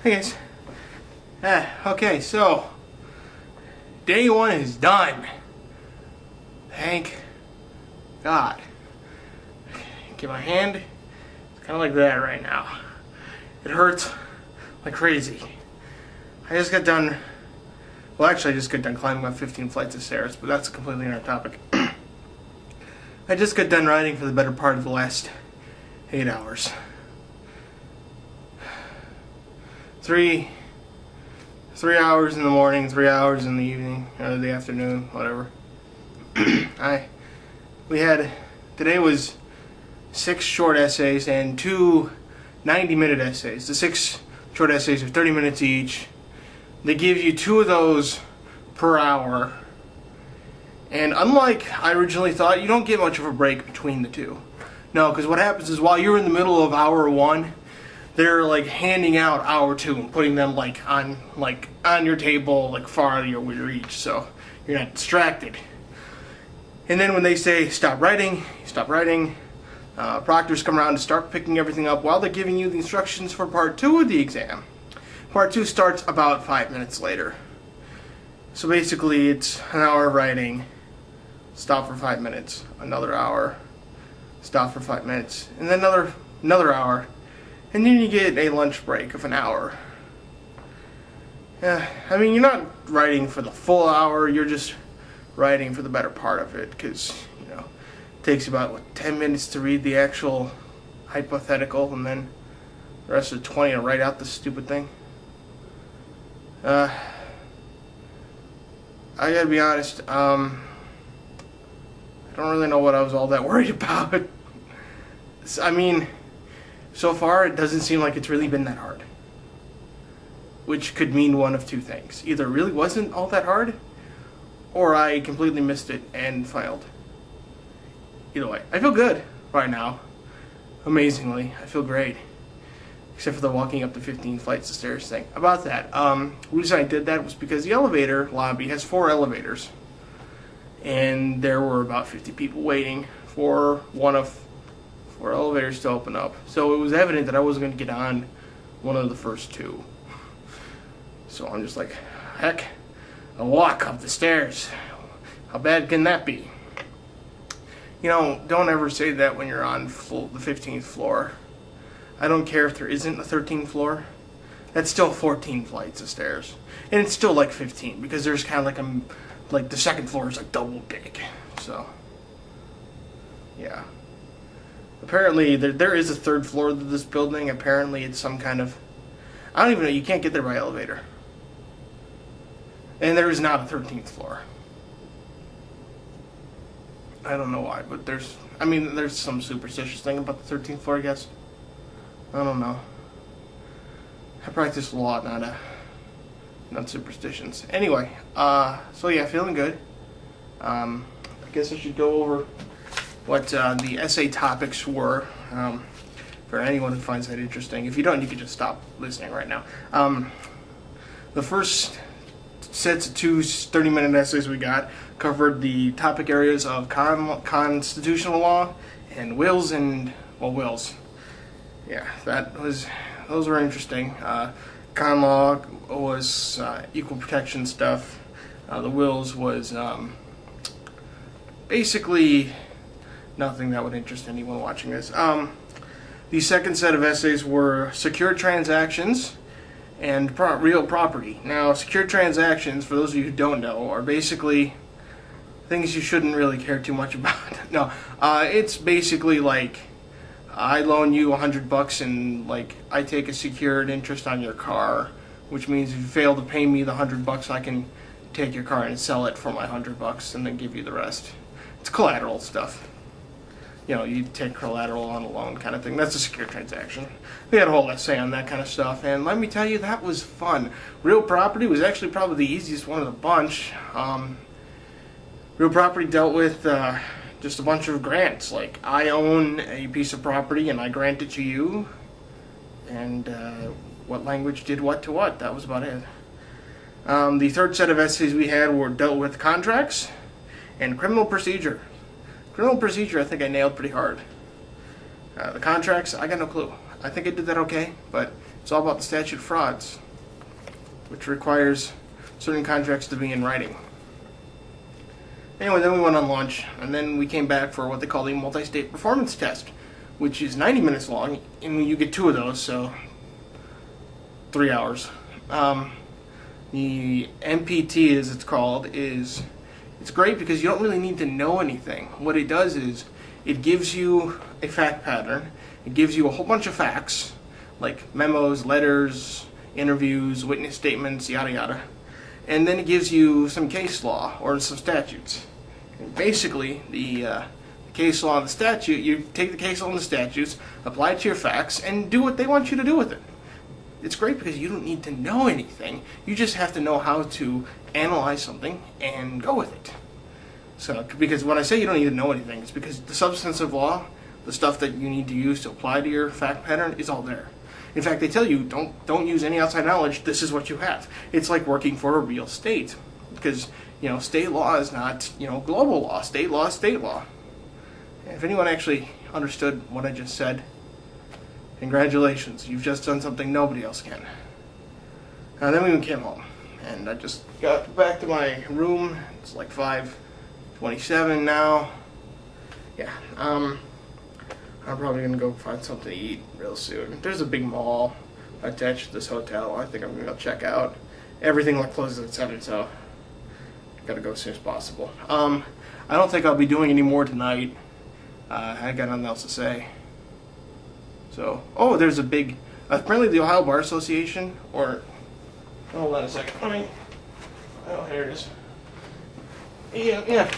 Hey guys. Okay, so day one is done. Thank God. Get my hand. It's kind of like that right now. It hurts like crazy. I just got done. Well, actually, I just got done climbing up 15 flights of stairs, but that's a completely another topic. I just got done riding for the better part of the last 8 hours. Three hours in the morning, 3 hours in the evening, or the afternoon, whatever. Today was 6 short essays and 2 90-minute essays. The 6 short essays are 30 minutes each. They give you 2 of those per hour. And unlike I originally thought, you don't get much of a break between the 2. No, because what happens is while you're in the middle of hour 1, they're like handing out hour 2 and putting them on your table, far out of your reach, so you're not distracted. And then when they say stop writing, you stop writing. Proctors come around to start picking everything up while they're giving you the instructions for part 2 of the exam. Part 2 starts about 5 minutes later. So basically it's an hour of writing, stop for 5 minutes, another hour, stop for 5 minutes, and then another hour, and then you get a lunch break of an hour. I mean, you're not writing for the full hour, you're just writing for the better part of it, because, it takes you about, 10 minutes to read the actual hypothetical, and then the rest of the 20 to write out the stupid thing. I gotta be honest, I don't really know what I was all that worried about. I mean, so far it doesn't seem like it's really been that hard. Which could mean one of 2 things. Either it really wasn't all that hard, or I completely missed it and failed. Either way, I feel good right now. Amazingly, I feel great. Except for the walking up the 15 flights of stairs thing. About that, the reason I did that was because the elevator lobby has 4 elevators. And there were about 50 people waiting for one of 4 elevators to open up. So it was evident that I wasn't going to get on one of the first 2. So I'm just like, heck, a walk up the stairs. How bad can that be? Don't ever say that when you're on the 15th floor. I don't care if there isn't a 13th floor. That's still 14 flights of stairs. And it's still like 15 because there's kind of like the second floor is like double big. So, yeah. Apparently there is a 3rd floor to this building. Apparently it's some kind of, I don't even know, you can't get there by elevator. And there is not a 13th floor. I don't know why, but there's some superstitious thing about the 13th floor, I guess. I don't know. I practice law, not superstitions. Anyway, so yeah, feeling good. I guess I should go over what the essay topics were for anyone who finds that interesting. If you don't, you can just stop listening right now. The first sets of 2 30-minute essays we got covered the topic areas of constitutional law and wills and, wills. Yeah, those were interesting. Con law was equal protection stuff. The wills was basically nothing that would interest anyone watching this. The second set of essays were secure transactions and real property. Now, secure transactions, for those of you who don't know, are basically things you shouldn't really care too much about. No, it's basically like I loan you $100 and I take a secured interest on your car, which means if you fail to pay me the $100, I can take your car and sell it for my $100 and then give you the rest. It's collateral stuff. You take collateral on a loan kind of thing. That's a secure transaction. We had a whole essay on that kind of stuff, and let me tell you, that was fun. Real property was actually probably the easiest one of the bunch. Real property dealt with just a bunch of grants. Like, I own a piece of property and I grant it to you, and what language did what to what. That was about it. The third set of essays we had dealt with contracts and criminal procedure. Criminal procedure, I think I nailed pretty hard. The contracts, I got no clue. I think I did that okay, but It's all about the statute of frauds, which requires certain contracts to be in writing. Anyway, then we went on lunch, and then we came back for what they call the multi-state performance test, which is 90 minutes long, and you get 2 of those, so 3 hours. The MPT, as it's called, it's great because you don't really need to know anything. What it does is it gives you a fact pattern. It gives you a whole bunch of facts, like memos, letters, interviews, witness statements, yada yada. And then it gives you some case law or some statutes. And basically, the case law and the statute, you take the case law and the statutes, apply it to your facts, and do what they want you to do with it. It's great because you don't need to know anything. You just have to know how to analyze something and go with it. So, because when I say you don't need to know anything, it's because the substance of law, the stuff that you need to use to apply to your fact pattern, is all there. In fact, they tell you, don't use any outside knowledge, this is what you have. It's like working for a real state. Because, state law is not, global law. State law is state law. If anyone actually understood what I just said, congratulations, you've just done something nobody else can. Then we came home, and I just got back to my room. It's like 5:27 now. Yeah, I'm probably gonna go find something to eat real soon. There's a big mall attached to this hotel. I think I'm gonna go check out. Everything closes at 7, so gotta go as soon as possible. I don't think I'll be doing any more tonight. I got nothing else to say. So, there's a big, apparently the Ohio Bar Association, hold on a second, here it is. Yeah,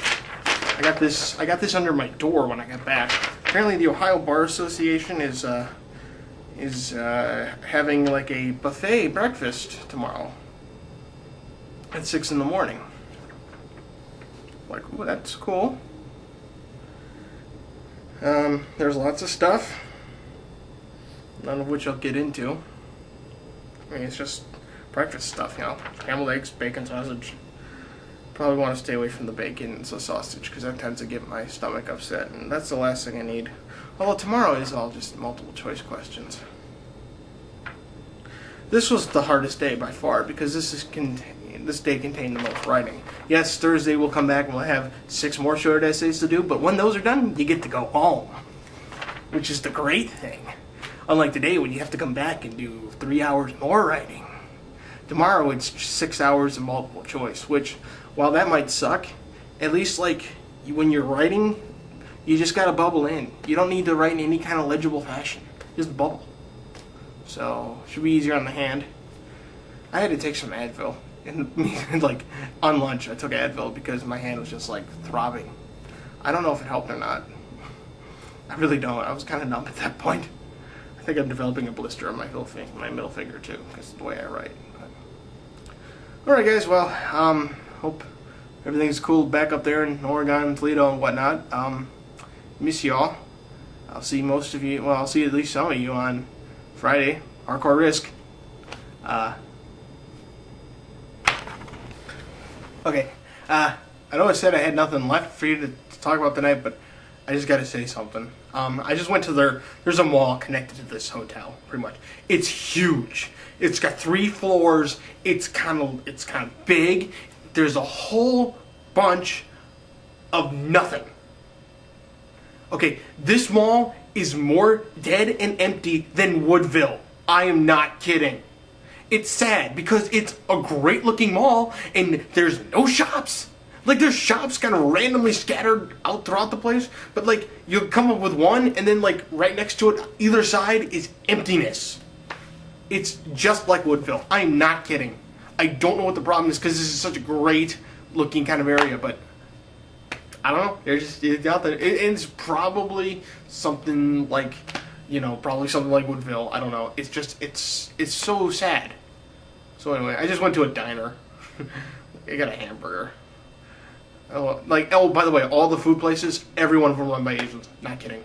I got this under my door when I got back. Apparently the Ohio Bar Association is having like a buffet breakfast tomorrow at 6 in the morning. Like, ooh, that's cool. There's lots of stuff, none of which I'll get into. I mean, it's just breakfast stuff, scrambled eggs, bacon, sausage. Probably want to stay away from the bacon and the sausage because that tends to get my stomach upset, and that's the last thing I need. Although tomorrow is all just multiple choice questions. This was the hardest day by far because this day contained the most writing. Yes, Thursday we'll come back and we'll have 6 more short essays to do, but when those are done, you get to go home, which is the great thing. Unlike today when you have to come back and do 3 hours more writing. Tomorrow it's 6 hours of multiple choice, which, while that might suck, at least when you're writing, you just gotta bubble in. You don't need to write in any kind of legible fashion. Just bubble. So, should be easier on the hand. I had to take some Advil. And on lunch I took Advil because my hand was just throbbing. I don't know if it helped or not. I really don't. I was kind of numb at that point. I think I'm developing a blister on my middle finger too, because of the way I write. Alright guys, well, hope everything's cool back up there in Oregon, Toledo, and whatnot. Miss y'all. I'll see most of you, well, I'll see at least some of you on Friday, Hardcore Risk. Okay, I know I said I had nothing left for you to talk about tonight, but I just gotta say something. I just went to there's a mall connected to this hotel, pretty much. It's huge. It's got 3 floors. It's kind of big. There's a whole bunch of nothing. Okay, this mall is more dead and empty than Woodville. I am not kidding. It's sad because it's a great looking mall and there's no shops. There's shops kind of randomly scattered out throughout the place, but you'll come up with one and then right next to it, either side is emptiness. It's just like Woodville. I'm not kidding. I don't know what the problem is because this is such a great looking kind of area, but I don't know. It's out there. It's probably something probably something like Woodville. I don't know. It's just, it's so sad. So anyway, I just went to a diner. I got a hamburger. By the way, all the food places, every one of them run by Asians. Not kidding.